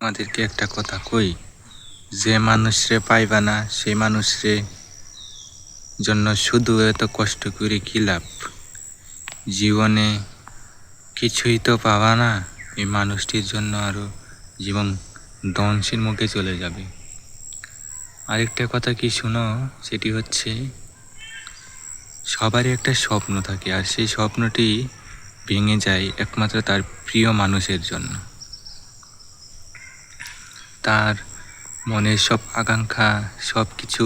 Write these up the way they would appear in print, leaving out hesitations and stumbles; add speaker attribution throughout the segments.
Speaker 1: আমাদেরকে একটা কথা কই, যে মানুষরে পাইবা না সেই মানুষরে জন্য শুধু এত কষ্ট করে কি লাভ? জীবনে কিছুই তো পাবা না, এই মানুষটির জন্য আরো জীবন ধ্বংসের মুখে চলে যাবে। আরেকটা কথা কি শুনো, সেটি হচ্ছে সবারই একটা স্বপ্ন থাকে, আর সেই স্বপ্নটি ভেঙে যায় একমাত্র তার প্রিয় মানুষের জন্য। তার মনের সব আকাঙ্ক্ষা সব কিছু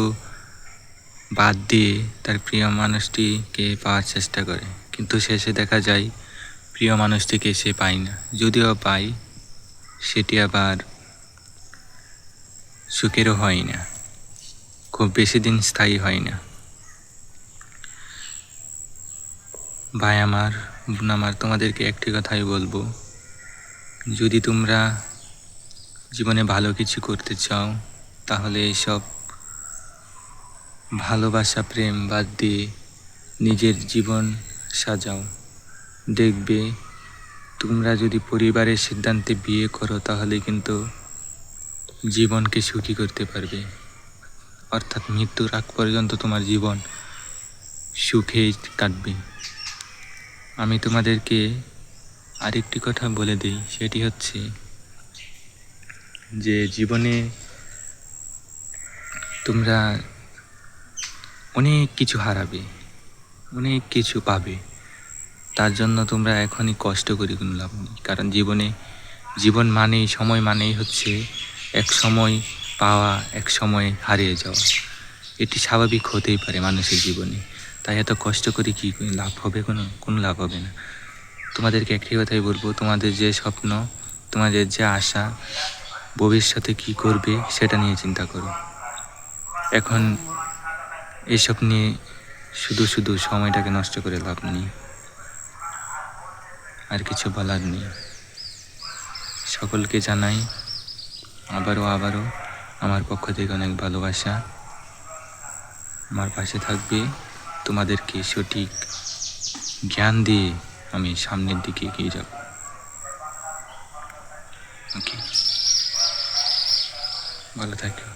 Speaker 1: বাদ দিয়ে তার প্রিয় মানুষটিকে পাওয়ার চেষ্টা করে, কিন্তু শেষে দেখা যায় প্রিয় মানুষটিকে সে পায় না। যদিও পায়, সেটি আবার সুখেরও হয় না, খুব বেশি দিন স্থায়ী হয় না। ভাই আমার, বোন আমার, তোমাদেরকে একটি কথাই বলবো, যদি তোমরা জীবনে ভালো কিছু করতে চাও তাহলে এইসব ভালোবাসা প্রেম বাদ দিয়ে নিজের জীবন সাজাও। দেখবে তোমরা যদি পরিবারের সিদ্ধান্তে বিয়ে করো তাহলে কিন্তু জীবনকে সুখী করতে পারবে, অর্থাৎ মৃত্যুর আগ পর্যন্ত তোমার জীবন সুখে কাটবে। আমি তোমাদেরকে আরেকটি কথা বলে দিই, সেটি হচ্ছে যে জীবনে তোমরা অনেক কিছু হারাবে, অনেক কিছু পাবে, তার জন্য তোমরা এখনই কষ্ট করে কোনো লাভ নেই। কারণ জীবন মানেই, সময় মানেই হচ্ছে এক সময় পাওয়া, এক সময় হারিয়ে যাওয়া। এটি স্বাভাবিক হতেই পারে মানুষের জীবনে, তাই এত কষ্ট করে কি লাভ হবে? কোনো লাভ হবে না। তোমাদেরকে একটি কথাই বলবো, তোমাদের যে স্বপ্ন, তোমাদের যে আশা, ভবিষ্যতে কি করবে সেটা নিয়ে চিন্তা করো। এখন এসব নিয়ে শুধু শুধু সময়টাকে নষ্ট করে লাভ নেই। আর কিছু বলার নেই। সকলকে জানাই আবারও আমার পক্ষ থেকে অনেক ভালোবাসা। আমার পাশে থাকবে, তোমাদেরকে সঠিক জ্ঞান দিয়ে আমি সামনের দিকে এগিয়ে যাব। ওকে, ভালো থাকো।